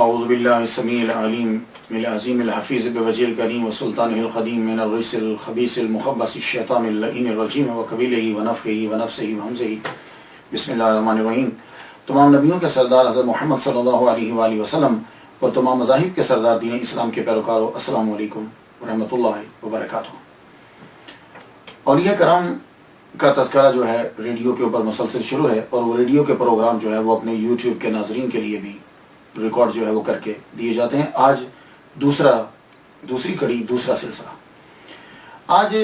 اعوذ باللہ السمیع العلیم من العظیم الحفیظ بوجہ الکریم وسلطانہ القدیم من الرجس الخبیث المخبث الشیطان اللعین الرجیم وقبیلہ ونفخہ ونفثہ وہمزہ۔ بسم اللہ الرحمن الرحیم۔ تمام نبیوں کے سردار حضرت محمد صلی اللہ علیہ وآلہ وسلم اور تمام مذاہب کے سردار دین اسلام کے پیروکاروں، السلام علیکم ورحمۃ اللہ وبرکاتہ۔ اولیاء کرام کا تذکرہ جو ہے ریڈیو کے اوپر مسلسل شروع ہے، اور وہ ریڈیو کے پروگرام جو ہے وہ اپنے یوٹیوب کے ناظرین کے لیے بھی ریکارڈ جو ہے وہ کر کے دیے جاتے ہیں۔ آج دوسری کڑی، دوسرا سلسلہ۔ آج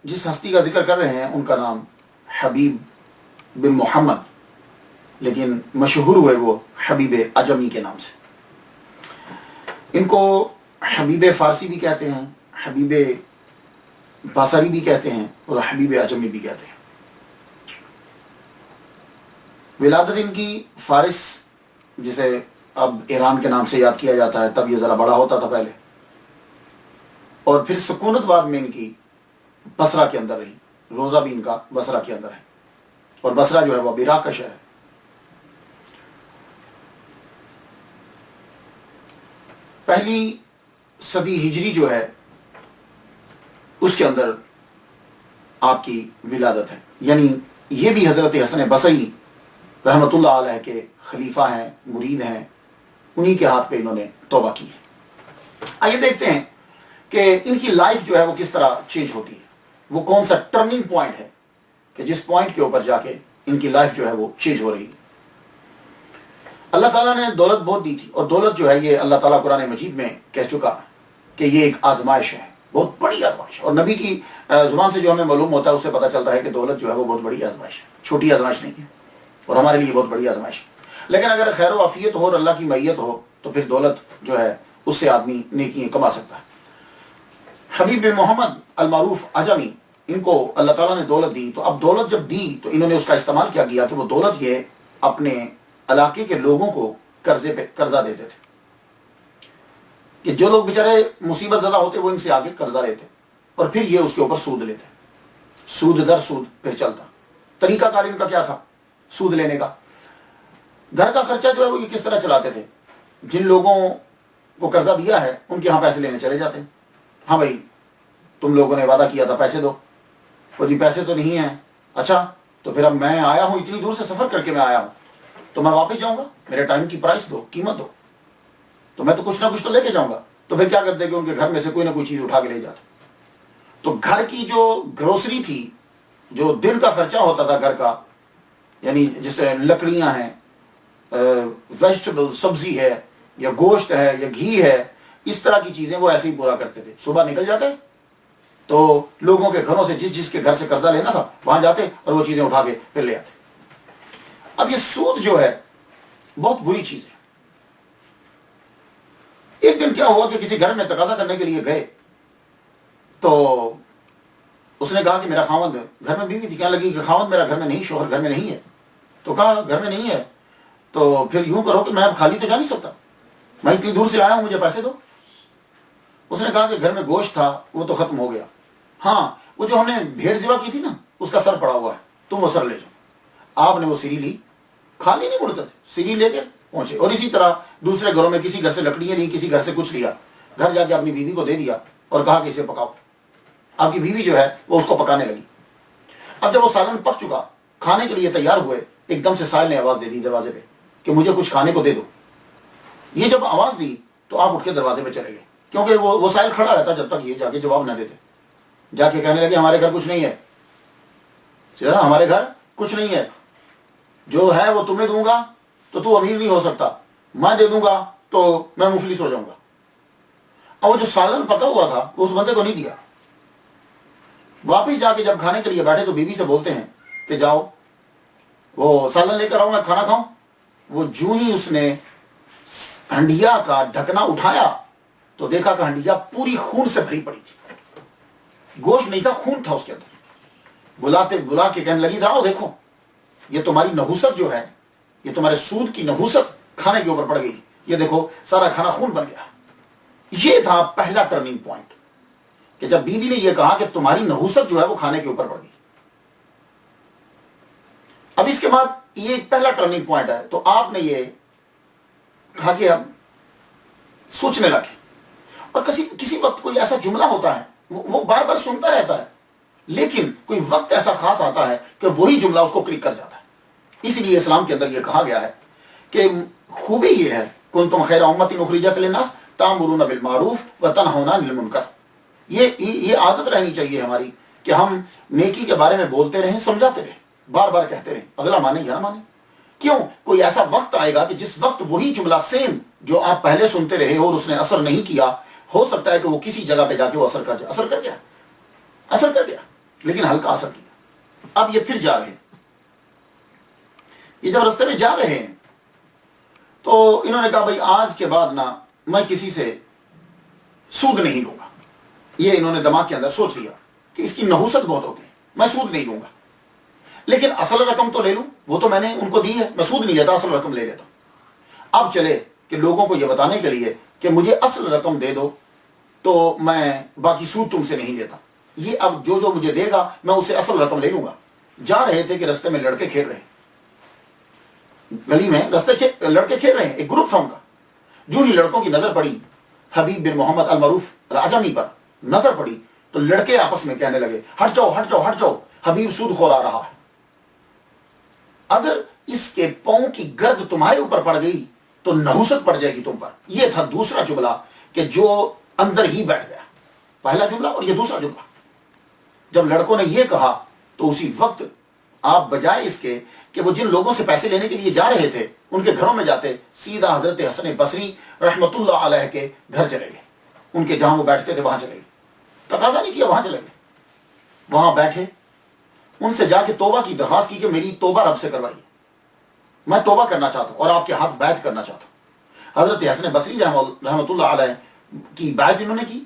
جس ہستی کا ذکر کر رہے ہیں ان کا نام حبیب بن محمد، لیکن مشہور ہوئے وہ حبیب عجمی کے نام سے۔ ان کو حبیب فارسی بھی کہتے ہیں، حبیب بصری بھی کہتے ہیں، اور حبیب عجمی بھی کہتے ہیں۔ ولادت ان کی فارس، جسے اب ایران کے نام سے یاد کیا جاتا ہے، تب یہ ذرا بڑا ہوتا تھا پہلے، اور پھر سکونت بعد میں ان کی بصرہ کے اندر رہی۔ روزہ بھی ان کا بصرہ کے اندر ہے، اور بصرہ جو ہے وہ اب عراق کا شہر ہے۔ پہلی صدی ہجری جو ہے اس کے اندر آپ کی ولادت ہے، یعنی یہ بھی حضرت حسن بصری رحمۃ اللہ علیہ کے خلیفہ ہیں، مرید ہیں، انہی کے ہاتھ پہ انہوں نے توبہ کی ہے۔ آئیے دیکھتے ہیں کہ ان کی لائف جو ہے وہ کس طرح چینج ہوتی ہے، وہ کون سا ٹرننگ پوائنٹ ہے کہ جس پوائنٹ کے اوپر جا کے ان کی لائف جو ہے وہ چینج ہو رہی ہے۔ اللہ تعالیٰ نے دولت بہت دی تھی، اور دولت جو ہے یہ اللہ تعالیٰ قرآن مجید میں کہہ چکا کہ یہ ایک آزمائش ہے، بہت بڑی آزمائش ہے، اور نبی کی زبان سے جو ہمیں معلوم ہوتا ہے اس سے پتہ چلتا ہے کہ دولت جو ہے وہ بہت بڑی آزمائش ہے، چھوٹی آزمائش نہیں ہے، اور ہمارے لیے بہت بڑی آزمائش ہے۔ لیکن اگر خیر و عافیت ہو اور اللہ کی معیت ہو تو پھر دولت جو ہے اس سے آدمی نیکیاں کما سکتا ہے۔ حبیب بن محمد المعروف عجمی، ان کو اللہ تعالیٰ نے دولت دی، تو اب دولت جب دی تو انہوں نے اس کا استعمال کیا گیا کہ وہ دولت یہ اپنے علاقے کے لوگوں کو قرضہ دیتے تھے، کہ جو لوگ بیچارے مصیبت زدہ ہوتے وہ ان سے آگے قرضہ لیتے، اور پھر یہ اس کے اوپر سود لیتے، سود در سود پھر چلتا۔ طریقہ کار ان کا کیا تھا سود لینے کا؟ گھر کا خرچہ جو ہے وہ یہ کس طرح چلاتے تھے؟ جن لوگوں کو قرضہ دیا ہے ان کے ہاں پیسے لینے چلے جاتے ہیں۔ ہاں بھائی تم لوگوں نے وعدہ کیا تھا پیسے دو، وہ جی پیسے تو نہیں ہیں، اچھا تو پھر اب میں آیا ہوں، اتنی دور سے سفر کر کے میں آیا ہوں، تو میں واپس جاؤں گا، میرے ٹائم کی پرائس دو، قیمت دو، تو میں تو کچھ نہ کچھ تو لے کے جاؤں گا۔ تو پھر کیا کرتے کہ ان کے گھر میں سے کوئی نہ کوئی چیز اٹھا کے لے جاتے۔ تو گھر کی جو گروسری تھی، جو دن کا خرچہ ہوتا تھا گھر کا، یعنی جیسے لکڑیاں ہیں، ویجیٹیبل سبزی ہے، یا گوشت ہے، یا گھی ہے، اس طرح کی چیزیں وہ ایسے ہی پورا کرتے تھے۔ صبح نکل جاتے تو لوگوں کے گھروں سے جس کے گھر سے قرضہ لینا تھا وہاں جاتے اور وہ چیزیں اٹھا کے پھر لے آتے۔ اب یہ سود جو ہے بہت بری چیز ہے۔ ایک دن کیا ہوا کہ کسی گھر میں تقاضا کرنے کے لیے گئے، تو اس نے کہا کہ میرا خاوند، گھر میں بیوی تھی، کہنے لگی کہ خاوند میرا گھر میں نہیں، شوہر گھر میں نہیں ہے۔ تو کہا گھر میں نہیں ہے تو پھر یوں کرو کہ میں اب خالی تو جا نہیں سکتا، میں اتنی دور سے آیا ہوں، مجھے پیسے دو۔ اس نے کہا کہ گھر میں گوشت تھا وہ تو ختم ہو گیا، ہاں وہ جو ہم نے بھیڑ ذبح کی تھی نا اس کا سر پڑا ہوا ہے، تم وہ سر لے جاؤ۔ آپ نے وہ سری لی، خالی نہیں مڑتے تھے، سری لے کے پہنچے۔ اور اسی طرح دوسرے گھروں میں کسی گھر سے لکڑیاں لی، کسی گھر سے کچھ لیا، گھر جا کے اپنی بیوی کو دے دیا اور کہا کہ اسے پکاؤ۔ آپ کی بیوی جو ہے وہ اس کو پکانے لگی۔ اب جب وہ سالن پک چکا، کھانے کے لیے تیار ہوئے، ایک دم سے سائل نے آواز دے دی دروازے پہ کہ مجھے کچھ کھانے کو دے دو۔ یہ جب آواز دی تو آپ اٹھ کے دروازے پہ چلے گئے، کیونکہ وہ سائل کھڑا رہتا جب تک یہ جا کے جواب نہ دیتے۔ جا کے کہنے لگے ہمارے گھر کچھ نہیں ہے، ہمارے گھر کچھ نہیں ہے، جو ہے وہ تمہیں دوں گا تو تو امیر نہیں ہو سکتا، میں دے دوں گا تو میں مفلس ہو جاؤں گا۔ اور وہ جو سالن پکا ہوا تھا وہ اس بندے کو نہیں دیا۔ واپس جا کے جب کھانے کے لیے بیٹھے تو بیوی سے بولتے ہیں کہ جاؤ وہ سالن لے کر آؤ، میں کھانا کھاؤں۔ وہ جو ہی اس نے ہنڈیا کا ڈھکنا اٹھایا تو دیکھا کہ ہنڈیا پوری خون سے بھری پڑی تھی، گوشت نہیں تھا، خون تھا اس کے اندر۔ بلا کے کہنے لگی راؤ دیکھو یہ تمہاری نحوست جو ہے، یہ تمہارے سود کی نحوست کھانے کے اوپر پڑ گئی، یہ دیکھو سارا کھانا خون بن گیا۔ یہ تھا پہلا ٹرننگ پوائنٹ کہ جب بیوی نے یہ کہا کہ تمہاری نحوست جو ہے وہ کھانے کے اوپر پڑ گئی۔ اب اس کے بعد یہ ایک پہلا ٹرننگ پوائنٹ ہے، تو آپ نے یہ کہا کہ اب سوچنے لگے. اور کسی وقت کوئی ایسا جملہ ہوتا ہے وہ بار بار سنتا رہتا ہے, لیکن کوئی وقت ایسا خاص آتا ہے کہ وہی جملہ اس کو کلک کر جاتا ہے. اسی لیے اسلام کے اندر یہ کہا گیا ہے کہ خوبی یہ ہے کنتم خیر امۃ اخرجت للناس تأمرون بالمعروف وتنہون عن المنکر. یہ عادت رہنی چاہیے ہماری کہ ہم نیکی کے بارے میں بولتے رہیں, سمجھاتے رہیں, بار بار کہتے رہیں, اگلا مانے یا نہ مانے. کیوں؟ کوئی ایسا وقت آئے گا کہ جس وقت وہی جملہ سیم جو آپ پہلے سنتے رہے اور اس نے اثر نہیں کیا, ہو سکتا ہے کہ وہ کسی جگہ پہ جا کے وہ اثر کر جائے. اثر کر گیا لیکن ہلکا اثر کیا. اب یہ پھر جا رہے ہیں. یہ جب رستے میں جا رہے ہیں تو انہوں نے کہا بھائی آج کے بعد نا میں کسی سے سود نہیں لوں گا. یہ انہوں نے دماغ کے اندر سوچ لیا کہ اس کی نحوست بہت ہوگی, میں سود نہیں لوں گا, لیکن اصل رقم تو لے لوں, وہ تو میں نے ان کو دی ہے, میں سود نہیں لیتا, اصل رقم لے لیتا ہوں. اب چلے کہ لوگوں کو یہ بتانے کے لیے کہ مجھے اصل رقم دے دو تو میں باقی سود تم سے نہیں لیتا, یہ اب جو مجھے دے گا میں اسے اصل رقم لے لوں گا. جا رہے تھے کہ رستے میں لڑکے کھیل رہے ہیں, گلی میں لڑکے کھیل رہے ہیں, ایک گروپ تھا ان کا. جو ہی لڑکوں کی نظر پڑی حبیب بن محمد المعروف العجمی پر نظر پڑی تو لڑکے آپس میں کہنے لگے ہٹ جاؤ ہٹ جاؤ ہٹ جاؤ, حبیب سود خور آ رہا ہے. اگر اس کے پاؤں کی گرد تمہارے اوپر پڑ گئی تو نحوست پڑ جائے گی تم پر. یہ تھا دوسرا جملہ کہ جو اندر ہی بیٹھ گیا. پہلا جملہ اور یہ دوسرا جملہ. جب لڑکوں نے یہ کہا تو اسی وقت آپ بجائے اس کے کہ وہ جن لوگوں سے پیسے لینے کے لیے جا رہے تھے ان کے گھروں میں جاتے, سیدھا حضرت حسن بصری رحمت اللہ علیہ کے گھر چلے گئے. ان کے جہاں وہ بیٹھتے تھے وہاں چلے گئے. تقاضا نہیں کیا, وہاں چلے گئے. وہاں بیٹھے, ان سے جا کے توبہ کی درخواست کی کہ میری توبہ رب سے کروائیے, میں توبہ کرنا چاہتا ہوں اور آپ کے ہاتھ بیعت کرنا چاہتا ہوں. حضرت حسن بصری رحمت اللہ علیہ کی بیعت انہوں نے کی,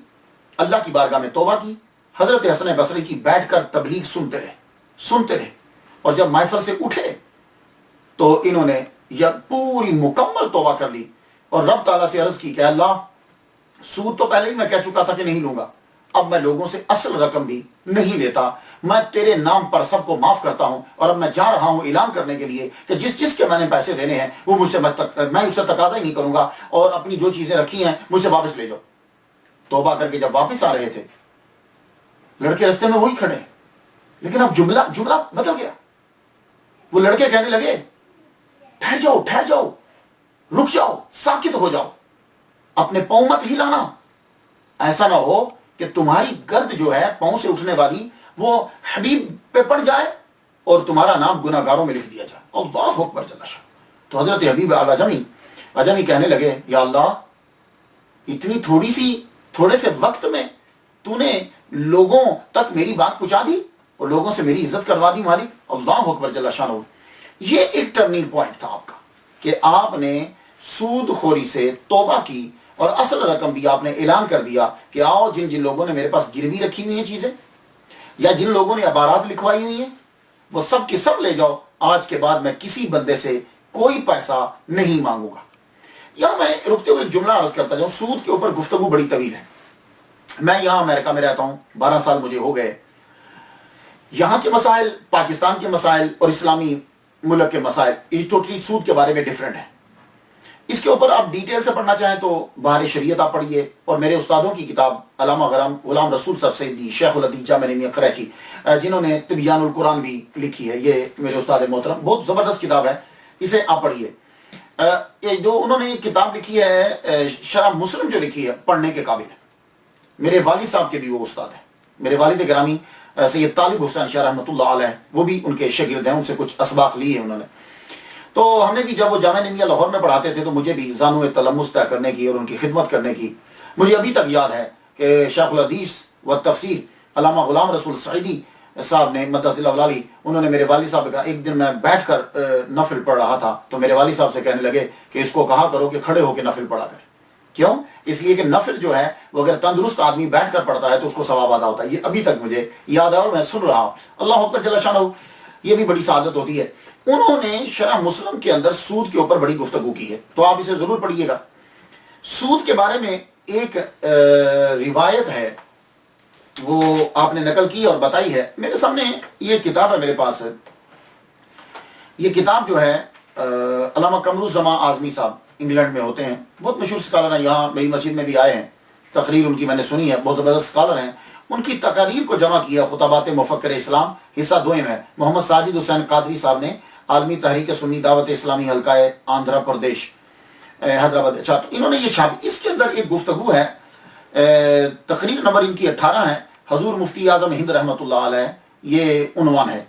اللہ کی بارگاہ میں توبہ کی. حضرت حسن بصری کی بیٹھ کر تبلیغ سنتے رہے اور جب محفل سے اٹھے تو انہوں نے پوری مکمل توبہ کر لی اور رب تعالیٰ سے عرض کی کہ اللہ سود تو پہلے ہی میں کہہ چکا تھا کہ نہیں لوں گا, اب میں لوگوں سے اصل رقم بھی نہیں لیتا, میں تیرے نام پر سب کو معاف کرتا ہوں. اور اب میں جا رہا ہوں اعلان کرنے کے لیے کہ جس کے میں نے پیسے دینے ہیں وہ مجھ سے میں اس سے تقاضا ہی نہیں کروں گا, اور اپنی جو چیزیں رکھی ہیں مجھ سے واپس لے جاؤ. توبہ کر کے جب واپس آ رہے تھے لڑکے رستے میں وہی کھڑے, لیکن اب جملہ بدل گیا. وہ لڑکے کہنے لگے ٹھہر جاؤ, رک جاؤ, ساکت ہو جاؤ, اپنے پاؤں مت ہلانا. ایسا نہ ہو کہ تمہاری گرد جو ہے پاؤں سے اٹھنے والی وہ حبیب پہ پڑ جائے اور تمہارا نام گناہ گاروں میں لکھ دیا جائے. اللہ اکبر جل شان. تو حضرت حبیب العجمی کہنے لگے یا اللہ اتنی تھوڑے سے وقت میں تو نے لوگوں تک میری بات پہنچا دی اور لوگوں سے میری عزت کروا دی مالک. اللہ اکبر جل شانہ. یہ ایک ٹرننگ پوائنٹ تھا آپ کا کہ آپ نے سود خوری سے توبہ کی اور اصل رقم بھی آپ نے اعلان کر دیا کہ آؤ جن لوگوں نے میرے پاس گروی رکھی ہوئی ہیں چیزیں یا جن لوگوں نے عبارات لکھوائی ہوئی ہیں وہ سب کے سب لے جاؤ, آج کے بعد میں کسی بندے سے کوئی پیسہ نہیں مانگوں گا. یہاں میں رکتے ہوئے ایک جملہ عرض کرتا جاؤں. سود کے اوپر گفتگو بڑی طویل ہے. میں یہاں امریکہ میں رہتا ہوں, 12 سال مجھے ہو گئے. یہاں کے مسائل, پاکستان کے مسائل اور اسلامی ملک کے مسائل یہ ٹوٹلی سود کے بارے میں ڈیفرنٹ ہے. اس کے اوپر آپ ڈیٹیل سے پڑھنا چاہیں تو بہار شریعت آپ پڑھیے, اور میرے استادوں کی کتاب علامہ غلام رسول صاحب سیدی شیخ الحدیث جامع نمیہ کراچی جنہوں نے تبیان القرآن بھی لکھی ہے, یہ میرے استاد محترم, بہت زبردست کتاب ہے, اسے آپ پڑھیے. جو انہوں نے کتاب لکھی ہے شرح مسلم جو لکھی ہے پڑھنے کے قابل ہے. میرے والد صاحب کے بھی وہ استاد ہیں, میرے والد گرامی سید طالب حسین شاہ رحمۃ اللہ علیہ, وہ بھی ان کے شاگرد ہیں, ان سے کچھ اسباق لیے انہوں نے. تو ہمیں بھی جب وہ جامع نمیہ لاہور میں پڑھاتے تھے تو مجھے بھی زانو تلمس طے کرنے کی اور ان کی خدمت کرنے کی مجھے ابھی تک یاد ہے کہ شیخ الحدیث و تفسیر علامہ غلام رسول سعیدی صاحب نے مدث اللہ علی, انہوں نے میرے والد صاحب کا ایک دن میں بیٹھ کر نفل پڑھ رہا تھا تو میرے والد صاحب سے کہنے لگے کہ اس کو کہا کرو کہ کھڑے ہو کے نفل پڑھا کر. کیوں؟ اس لیے کہ نفل جو ہے وہ اگر تندرست آدمی بیٹھ کر پڑھتا ہے تو اس کو ثواب ادا ہوتا ہے. یہ ابھی تک مجھے یاد ہے اور میں سن رہا ہوں. اللہ اکبر جل شانہ. یہ بھی بڑی سعادت ہوتی ہے. انہوں نے شرح مسلم کے اندر سود کے اوپر بڑی گفتگو کی ہے, تو آپ اسے ضرور پڑھیے گا. سود کے بارے میں ایک روایت ہے, وہ آپ نے نقل کی اور بتائی ہے. میرے سامنے یہ کتاب ہے, میرے پاس ہے یہ کتاب جو ہے علامہ قمر الزمان اعظمی صاحب انگلینڈ میں ہوتے ہیں، بہت مشہور اسکالر ہیں، یہاں میری مسجد میں بھی آئے ہیں، تقریر ان کی میں نے سنی ہے، بہت زبردست اسکالر ہیں، ان کی تقاریر کو جمع کیا خطبات مفکر اسلام حصہ دوئم ہے، محمد ساجد حسین قادری صاحب نے، عالمی تحریک سنی دعوت اسلامی حلقہ آندھرا پردیش حیدرآباد، اچھا تو انہوں نے یہ چھاپی، اس کے اندر ایک گفتگو ہے، تقریر نمبر ان کی 18 ہے، حضور مفتی اعظم ہند رحمۃ اللہ علیہ، یہ عنوان ہے۔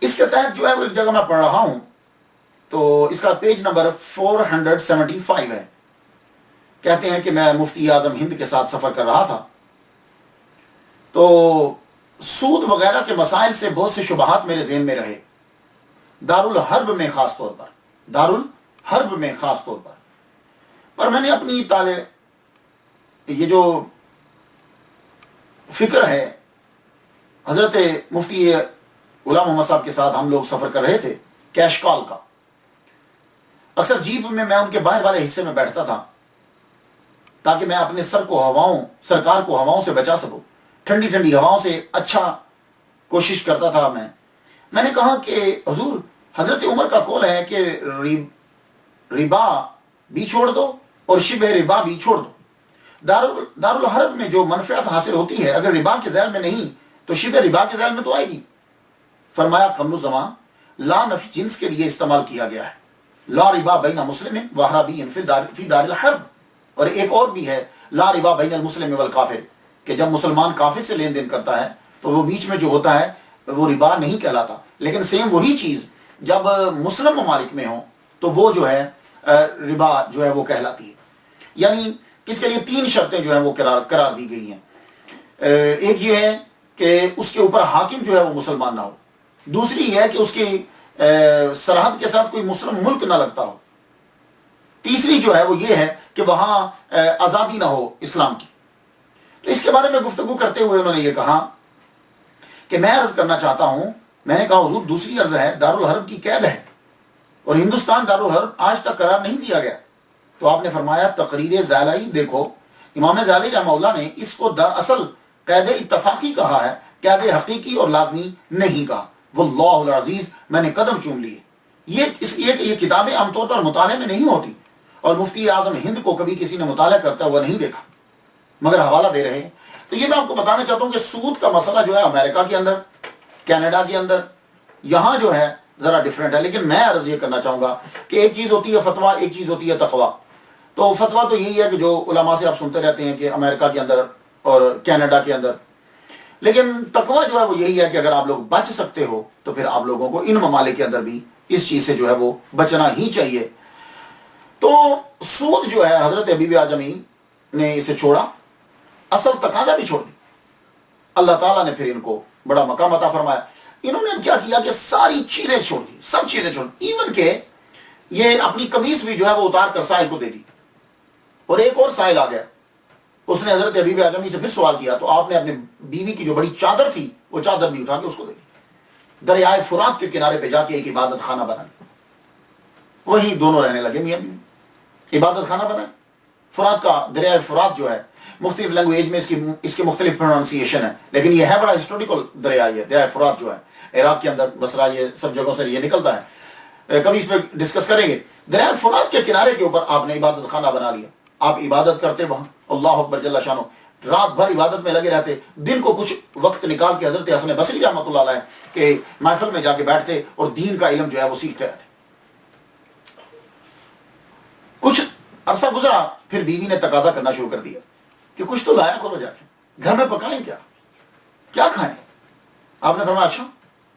اس کے تحت جو ہے وہ ایک جگہ میں پڑھ رہا ہوں تو اس کا پیج نمبر 475 ہے، کہتے ہیں کہ میں مفتی اعظم ہند کے ساتھ سفر کر رہا تھا تو سود وغیرہ کے مسائل سے بہت سے شبہات میرے ذہن میں رہے، دارالحرب میں خاص طور پر، دارالحرب میں خاص طور پر میں نے اپنی یہ جو فکر ہے، حضرت مفتی غلام محمد صاحب کے ساتھ ہم لوگ سفر کر رہے تھے کیش کال کا، اکثر جیپ میں ان کے باہر والے حصے میں بیٹھتا تھا تاکہ میں اپنے سرکار کو ہواؤں سے بچا سکوں، ٹھنڈی ٹھنڈی ہواؤں سے اچھا کوشش کرتا تھا میں نے کہا کہ حضور حضرت عمر کا قول ہے کہ ربا بھی چھوڑ دو اور شبہ ربا بھی چھوڑ دو، دارالحرب میں جو منفعت حاصل ہوتی ہے اگر ربا کے ذیل میں نہیں تو شبہ ربا کے ذیل میں تو آئے گی۔ فرمایا قمر زمان لا نفی جنس کے لیے استعمال کیا گیا ہے، لا ربا بین مسلم و اعرابی فی دار الحرب، اور ایک اور بھی ہے لا ربا بین المسلم والکافر، کہ جب مسلمان کافر سے لین دین کرتا ہے تو وہ بیچ میں جو ہوتا ہے وہ ربا نہیں کہلاتا، لیکن سیم وہی چیز جب مسلم ممالک میں ہو تو وہ جو ہے ربا جو ہے وہ کہلاتی ہے۔ یعنی اس کے لیے 3 شرطیں جو ہیں وہ قرار دی گئی ہیں، ایک یہ ہے کہ اس کے اوپر حاکم جو ہے وہ مسلمان نہ ہو، دوسری ہے کہ اس کی سرحد کے ساتھ کوئی مسلم ملک نہ لگتا ہو، تیسری جو ہے وہ یہ ہے کہ وہاں آزادی نہ ہو اسلام کی۔ تو اس کے بارے میں گفتگو کرتے ہوئے انہوں نے یہ کہا کہ میں عرض کرنا چاہتا ہوں، میں نے کہا حضور دوسری عرض ہے دارالحرب کی قید ہے اور ہندوستان دارالحرب آج تک قرار نہیں دیا گیا، تو آپ نے فرمایا تقریر زیلائی دیکھو، امام زیلائی رحمہ اللہ نے اس کو دراصل قید اتفاقی کہا ہے، قید حقیقی اور لازمی نہیں کہا، واللہ العزیز میں نے قدم چوم لیے۔ یہ کتابیں عام طور پر مطالعے میں نہیں ہوتی اور مفتی اعظم ہند کو کبھی کسی نے مطالعہ کرتا ہوا نہیں دیکھا، مگر حوالہ دے رہے ہیں۔ تو یہ میں آپ کو بتانا چاہتا ہوں کہ سود کا مسئلہ جو ہے امریکہ کے اندر، کینیڈا کے اندر، یہاں جو ہے ذرا ڈیفرنٹ ہے، لیکن میں عرض یہ کرنا چاہوں گا کہ ایک چیز ہوتی ہے فتویٰ، ایک چیز ہوتی ہے تقویٰ۔ تو فتویٰ تو یہی ہے کہ جو علماء سے آپ سنتے رہتے ہیں کہ امریکہ کے اندر اور کینیڈا کے اندر، لیکن تقویٰ جو ہے وہ یہی ہے کہ اگر آپ لوگ بچ سکتے ہو تو پھر آپ لوگوں کو ان ممالک کے اندر بھی اس چیز سے جو ہے وہ بچنا ہی چاہیے۔ تو سود جو ہے حضرت حبیب اعظمی نے اسے چھوڑا، اصل تقاضا بھی چھوڑ دی، اللہ تعالیٰ نے پھر ان کو بڑا مقام عطا فرمایا۔ انہوں نے کیا کیا کہ ساری چیزیں چھوڑ دی، سب چیزیں چھوڑ دی، ایون کہ یہ اپنی قمیص بھی جو ہے وہ اتار کر سائل کو دے دی، اور ایک اور سائل آ گیا، اس نے حضرت حبیب اعظمی سے پھر سوال کیا تو آپ نے اپنے بیوی کی جو بڑی چادر تھی وہ چادر بھی اٹھا کے اس کو دے دی، دریائے فرات کے کنارے پہ جا کے ایک عبادت خانہ بنا لیا، وہیں دونوں رہنے لگے، میاں بیوی عبادت خانہ بنا۔ فرات کا دریائے فرات جو ہے مختلف لینگویج میں اس کے مختلف پروننسیشن ہے، لیکن یہ ہے بڑا ہسٹوریکل دریا، یہ دریائے فرات جو ہے عراق کے اندر بصرہ یہ سب جگہوں سے یہ نکلتا ہے، کبھی اس پہ ڈسکس کریں گے۔ دریائے فرات کے کنارے کے اوپر آپ نے عبادت خانہ بنا لیا، آپ عبادت کرتے وہاں، اللہ اکبر جل شانہ، رات بھر عبادت میں لگے رہتے، دن کو کچھ وقت نکال کے حضرت حسن بصری رحمۃ اللہ علیہ کے محفل میں جا کے بیٹھتے اور دین کا علم جو ہے وہ سیکھتے رہتے۔ کچھ عرصہ گزرا، پھر بیوی نے تقاضا کرنا شروع کر دیا کہ کچھ تو لایا کرو، جا کے گھر میں پکائیں، کیا کھائیں؟ آپ نے فرمایا اچھا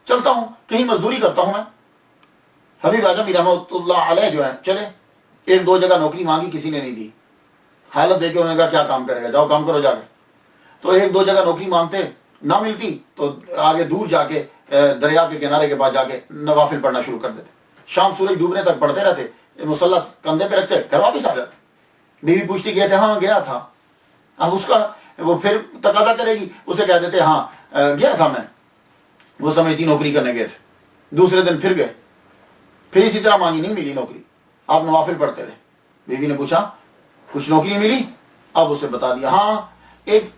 چلتا ہوں، کہیں مزدوری کرتا ہوں میں۔ حبیب اعظمی رحمۃ اللہ علیہ جو ہے چلے، 1-2 جگہ نوکری مانگی، کسی نے نہیں دی، حالت دیکھ کے انہوں نے کہا کیا کام کرے گا، جاؤ کام کرو جا کے۔ تو 1-2 جگہ نوکری مانگتے، نہ ملتی تو آگے دور جا کے دریا کے کنارے کے پاس جا کے نوافل پڑھنا شروع کر دیتے، شام سورج ڈوبنے تک پڑھتے رہتے، مصلح کندھے پہ رکھتے، گھر واپس آ جاتے۔ بیوی پوچھتی گئے تھے، ہاں گیا تھا، اب اس کا وہ پھر تقاضا کرے گی، اسے کہہ دیتے ہاں گیا تھا میں، وہ سمجھتی نوکری کرنے گئے تھے، دوسرے دن پھر گئے، پھر اسی طرح مانگی، نہیں ملی نوکری، آپ نوافل پڑھتے رہے۔ بیوی نے پوچھا کچھ نوکری ملی؟ اب اسے بتا دیا ہاں ایک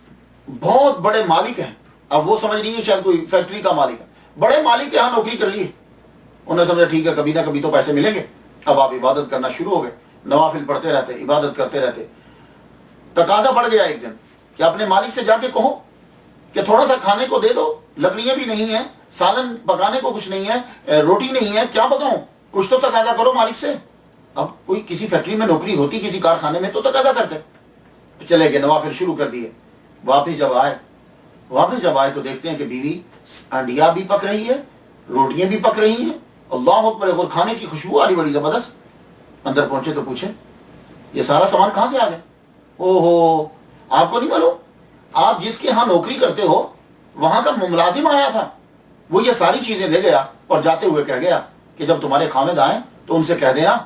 بہت بڑے مالک ہیں، اب وہ سمجھ رہی ہے شاید کوئی فیکٹری کا مالک ہے، بڑے مالک کے ہاں نوکری کر لی، انہوں نے سمجھا ٹھیک ہے کبھی نہ کبھی تو پیسے ملیں گے، اب آپ عبادت کرنا شروع ہو گئے۔ نوافل پڑھتے رہتے, عبادت کرتے رہتے. تقاضا بڑھ گیا ایک دن کہ اپنے مالک سے جا کے کہو کہ تھوڑا سا کھانے کو دے دو, لکڑیاں بھی نہیں ہیں, سالن پکانے کو کچھ نہیں ہے, روٹی نہیں ہے, کیا پکاؤں, کچھ تو تقاضا کرو مالک سے. اب کوئی کسی فیکٹری میں نوکری ہوتی, کسی کارخانے میں, تو تقاضا کرتے. چلے گئے, نوافل شروع کر دیے. واپس جب آئے تو دیکھتے ہیں کہ بیوی انڈیا بھی پک رہی ہے, روٹیاں بھی پک رہی ہیں. اللہ اکبر, اور کھانے کی خوشبو آ رہی بڑی زبردست. اندر پہنچے تو پوچھے یہ سارا سامان کہاں سے آ گیا؟ او ہو, آپ کو نہیں معلوم, آپ جس کے ہاں نوکری کرتے ہو وہاں کا ملازم آیا تھا, وہ یہ ساری چیزیں لے گیا اور جاتے ہوئے کہہ گیا کہ جب تمہارے خامد آئیں تو ان سے کہہ دینا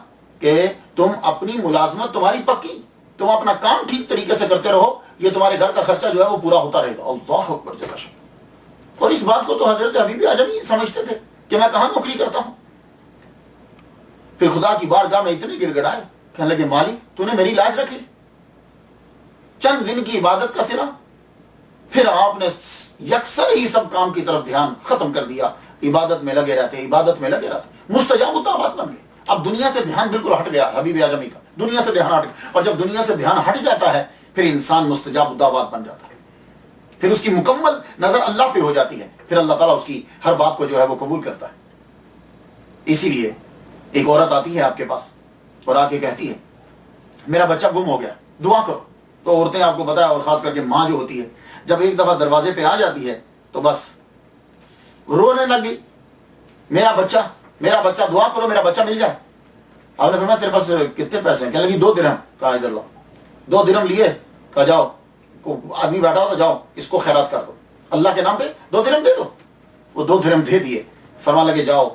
کہ تم اپنی ملازمت تمہاری پکی, تم اپنا کام ٹھیک طریقے سے کرتے رہو, یہ تمہارے گھر کا خرچہ جو ہے وہ پورا ہوتا رہے گا. اللہ اکبر جل شانہ. اور اس بات کو تو حضرت حبیب اعظمی سمجھتے تھے کہ میں کہاں نوکری کرتا ہوں. پھر خدا کی بارگاہ میں اتنے گڑ گڑائے, کہنے لگے مالک تو نے میری لاج رکھ لی, چند دن کی عبادت کا صلہ. پھر آپ نے یکسر ہی سب کام کی طرف دھیان ختم کر دیا, عبادت میں لگے رہتے, مستجاب الدعوات بن گئے. اب دنیا سے دھیان بالکل ہٹ گیا حبیب اعظمی کا, دنیا سے دھیان ہٹ گیا. اور جب دنیا سے دھیان ہٹ جاتا ہے پھر انسان مستجاب الدعوات بن جاتا ہے, پھر اس کی مکمل نظر اللہ پہ ہو جاتی ہے, پھر اللہ تعالیٰ اس کی ہر بات کو جو ہے وہ قبول کرتا ہے. اسی لیے ایک عورت آتی ہے آپ کے پاس اور آ کے کہتی ہے میرا بچہ گم ہو گیا, دعا کرو. تو عورتیں آپ کو بتایا, اور خاص کر کے ماں جو ہوتی ہے, جب ایک دفعہ دروازے پہ آ جاتی ہے تو بس رونے لگ گئی, میرا بچہ دعا کرو, میرا بچہ مل جائے. آپ نے فرمایا تیرے پاس کتنے پیسے ہیں؟ کہنے لگی 2 درہم. کہا ادھر لاؤ. 2 درہم لیے, کہا جاؤ, آدمی بیٹھا ہو تو جاؤ اس کو خیرات کر دو, اللہ کے نام پہ 2 درہم دے دو. وہ 2 درہم دے دیے. فرمان لگے جاؤ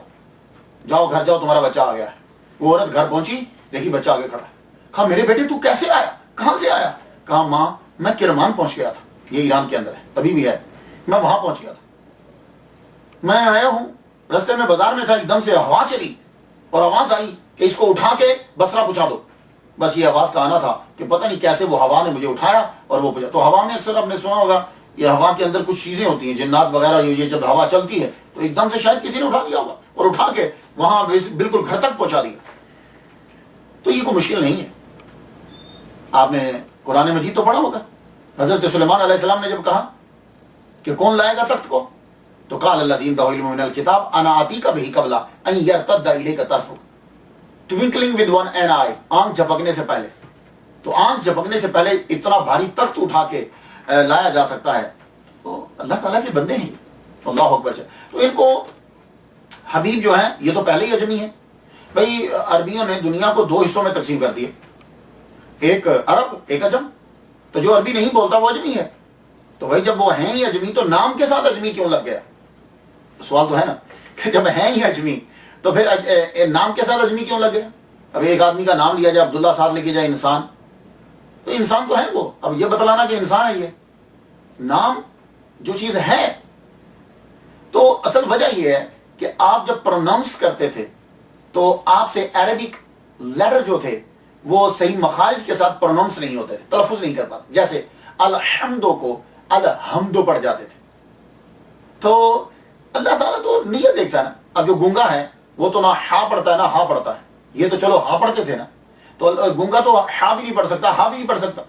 گھر جاؤ, تمہارا بچہ آ گیا ہے. وہ عورت گھر پہنچی, دیکھی بچہ آگے کھڑا ہے. کہا میرے بیٹے تو کیسے آیا, کہاں سے آیا؟ کہا ماں میں کرمان پہنچ گیا تھا, یہ ایران کے اندر ہے, ابھی بھی ہے, میں وہاں پہنچ گیا تھا. میں آیا ہوں, رستے میں بازار میں تھا, ایک دم سے ہوا چلی اور آواز آئی کہ اس کو اٹھا کے بصرہ پہنچا دو. بس یہ آواز کا آنا تھا کہ پتہ نہیں کیسے وہ ہوا نے مجھے اٹھایا اور وہ پہنچا. تو ہوا میں اکثر آپ نے سنا ہوگا یہ ہوا کے اندر کچھ چیزیں ہوتی ہیں, جنات وغیرہ, یہ جب ہوا چلتی ہے تو ایک دم سے شاید کسی نے اٹھا دیا ہوگا اور اٹھا کے وہاں بالکل گھر تک پہنچا دیا. تو یہ کوئی مشکل نہیں ہے. آپ نے قرآن مجید تو پڑھا ہوگا, حضرت سلیمان علیہ السلام نے جب کہا کہ کون لائے گا تخت کو, تو قال الذی عنده علم من الکتاب انا آتیک بہ قبل ان یرتد الیک طرفک, ٹوئنکلنگ ود ون این آئی, آنکھ جھپکنے سے پہلے. تو آنکھ جھپکنے سے پہلے اتنا بھاری تخت اٹھا کے لایا جا سکتا ہے. تو اللہ تعالیٰ کے بندے ہیں, اللہ اکبر. تو ان کو حبیب جو ہیں یہ تو پہلے ہی اجمی ہیں. بھائی عربیوں نے دنیا کو 2 حصوں میں تقسیم کر دیے, ایک عرب ایک عجم. تو جو عربی نہیں بولتا وہ اجمی ہے. تو بھائی جب وہ ہیں ہی اجمی تو نام کے ساتھ اجمی کیوں لگ گیا؟ سوال تو ہے نا, کہ جب ہیں ہی اجمی تو پھر نام کے ساتھ اجمی کیوں لگ گیا؟ اب ایک آدمی کا نام لیا جائے, عبداللہ صاحب لکھے جائے انسان, تو انسان تو ہے وہ. اب یہ بتلانا کہ انسان ہے, یہ نام جو چیز ہے. تو اصل وجہ یہ ہے کہ آپ جب پروناؤنس کرتے تھے تو آپ سے عربک لیٹر جو تھے وہ صحیح مخارج کے ساتھ پروناؤنس نہیں ہوتے تھے, تلفظ نہیں کر پاتے. جیسے الحمدو کو الحمدو پڑھ جاتے تھے. تو اللہ تعالیٰ تو نیت دیکھتا ہے نا. اب جو گونگا ہے وہ تو نہ ہا پڑھتا ہے نہ ہا پڑھتا ہے, یہ تو چلو ہا پڑھتے تھے نا, تو گونگا تو ہا بھی نہیں پڑھ سکتا, ہا بھی نہیں پڑھ سکتا,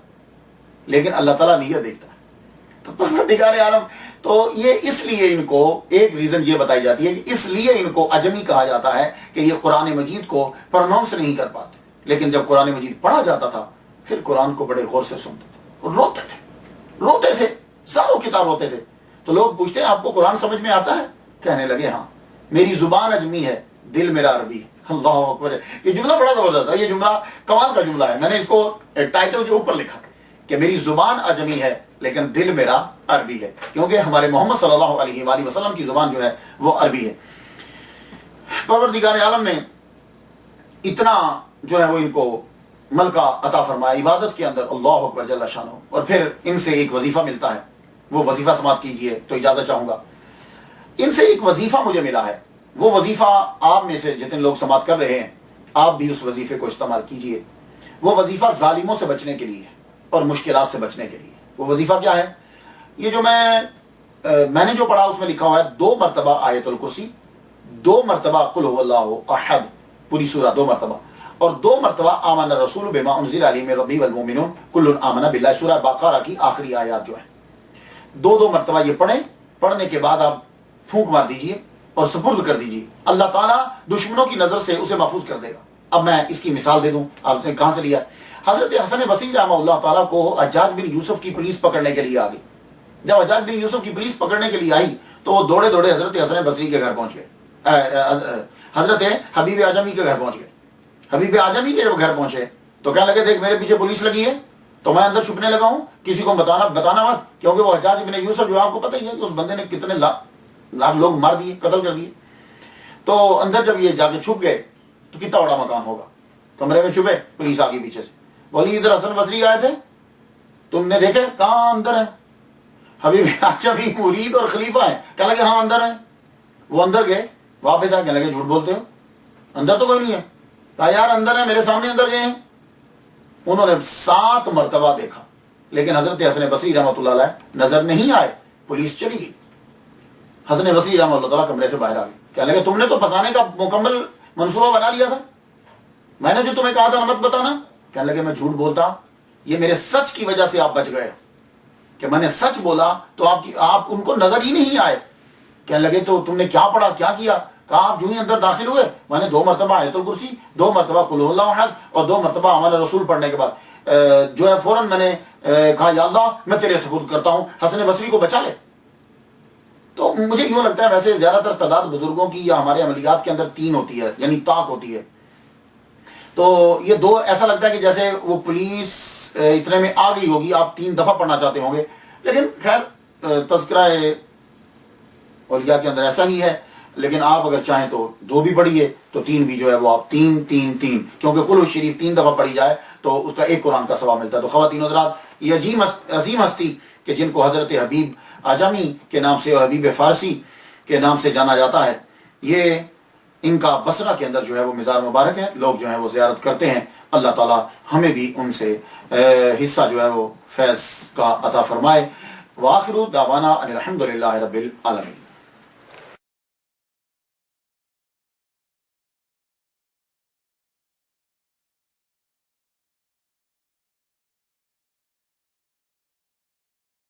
لیکن اللہ تعالیٰ نیت دیکھتا ہے. تو پروردگار عالم, تو یہ اس لیے ان کو ایک ریزن یہ بتائی جاتی ہے کہ اس لیے ان کو اجمی کہا جاتا ہے کہ یہ قرآن مجید کو پروناؤنس نہیں کر پاتے. لیکن جب قرآن مجید پڑھا جاتا تھا پھر قرآن کو بڑے غور سے سنتے تھے اور روتے تھے, ساروں کتاب روتے تھے. تو لوگ پوچھتے ہیں آپ کو قرآن سمجھ میں آتا ہے؟ کہنے لگے ہاں, میری زبان اجمی ہے, دل میرا عربی ہے. اللہ اکبر. یہ جملہ بڑا زبردست ہے, یہ جملہ کمال کا جملہ ہے. میں نے اس کو ٹائٹل کے اوپر لکھا کہ میری زبان اجمی ہے لیکن دل میرا عربی ہے, کیونکہ ہمارے محمد صلی اللہ علیہ وآلہ وسلم کی زبان جو ہے وہ عربی ہے. پروردگار عالم نے اتنا جو ہے وہ ان کو ملکہ عطا فرمایا عبادت کے اندر, اللہ اکبر جل شانہ. اور پھر ان سے ایک وظیفہ ملتا ہے, وہ وظیفہ سماعت کیجئے تو اجازت چاہوں گا. ان سے ایک وظیفہ مجھے ملا ہے, وہ وظیفہ آپ میں سے جتنے لوگ سماعت کر رہے ہیں آپ بھی اس وظیفے کو استعمال کیجئے. وہ وظیفہ ظالموں سے بچنے کے لیے اور مشکلات سے بچنے کے لیے. وہ وظیفہ کیا ہے؟ یہ جو میں نے جو پڑھا اس میں لکھا ہوا ہے 2 مرتبہ آیت الکرسی, 2 مرتبہ قل هو اللہ احد, پوری سورہ 2 مرتبہ, اور 2 مرتبہ آمن الرسول بما انزل علیہ من ربی والمؤمنون کل آمن باللہ، سورہ بقرہ کی آخری آیات جو ہیں 2 مرتبہ یہ پڑھیں، پڑھنے کے بعد آپ پھونک مار دیجئے اور سپرد کر دیجئے، اللہ تعالیٰ دشمنوں کی نظر سے اسے محفوظ کر دے گا۔ اب میں اس کی مثال دے دوں، آپ نے کہاں سے لیا؟ حضرت حسن بصری رحمہ اللہ تعالیٰ کو حجاج بن یوسف کی پولیس پکڑنے کے لیے آ گئی۔ جب حجاج بن یوسف کی پولیس پکڑنے کے لیے آئی تو وہ دوڑے دوڑے حضرت حسن بصری کے گھر پہنچ گئے، حضرت حبیب اعجمی کے گھر پہنچ گئے۔ حبیب اعجمی کے جب گھر پہنچے تو کہنے لگے دیکھ میرے پیچھے پولیس لگی ہے تو میں اندر چھپنے لگا ہوں، کسی کو بتانا مت، کیونکہ وہ حجاج بن یوسف جو آپ کو پتہ ہی ہے کہ اس بندے نے کتنے لاکھ لوگ مار دیے، قتل کر دیے۔ تو اندر جب یہ جا کے چھپ گئے تو کتنا بڑا مکان ہوگا، کمرے میں چھپے، پولیس آگے پیچھے سے بولی ادھر حسن بصری آئے تھے، تم نے دیکھے کہاں؟ اندر ہے۔ حبیب اعجمی مرید اور خلیفہ ہیں، کہنے لگے ہاں اندر ہیں۔ وہ اندر گئے، واپس آ کہنے لگے جھوٹ بولتے ہو، اندر تو کوئی نہیں ہے۔ کہا یار اندر ہے، میرے سامنے اندر گئے ہیں۔ انہوں نے 7 مرتبہ دیکھا لیکن حضرت حسن بصری رحمۃ اللہ علیہ نظر نہیں آئے، پولیس چلی گئی۔ حسن بصری رحمۃ اللہ تعالیٰ کمرے سے باہر آ گئے، کہنے لگے تم نے تو پھنسانے کا مکمل منصوبہ بنا لیا تھا، میں نے جو تمہیں کہا تھا مت بتانا۔ کہنے لگے میں جھوٹ بولتا، یہ میرے سچ کی وجہ سے آپ بچ گئے کہ میں نے سچ بولا تو آپ ان کو نظر ہی نہیں آئے۔ کہنے لگے تو تم نے کیا پڑھا، کیا کیا؟ کہا آپ جو ہی اندر داخل ہوئے میں نے 2 مرتبہ آیت الکرسی، 2 مرتبہ قل اللہ احد اور 2 مرتبہ آمن الرسول پڑھنے کے بعد جو ہے فوراً میں نے کہا یا اللہ میں تیرے سپرد کرتا ہوں، حسن بصری کو بچا لے۔ تو مجھے یوں لگتا ہے ویسے زیادہ تر تعداد بزرگوں کی یا ہمارے عملیات کے اندر 3 ہوتی ہے، یعنی طاق ہوتی ہے۔ تو یہ 2 ایسا لگتا ہے کہ جیسے وہ پولیس اتنے میں آ گئی ہوگی، آپ 3 دفعہ پڑھنا چاہتے ہوں گے، لیکن خیر تذکرہ اولیاء کے اندر ایسا ہی ہے، لیکن آپ اگر چاہیں تو 2 بھی پڑھیے تو 3 بھی جو ہے وہ آپ 3 کیونکہ کل شریف 3 دفعہ پڑھی جائے تو اس کا 1 قرآن کا ثواب ملتا ہے۔ تو خواتین و حضرات، یہ عظیم ہستی کہ جن کو حضرت حبیب اعجمی کے نام سے اور حبیب فارسی کے نام سے جانا جاتا ہے، یہ ان کا بصرہ کے اندر جو ہے وہ مزار مبارک ہے، لوگ جو ہیں وہ زیارت کرتے ہیں۔ اللہ تعالی ہمیں بھی ان سے حصہ جو ہے وہ فیض کا عطا فرمائے۔ وآخر دعوانا ان الحمد للہ رب العالمین۔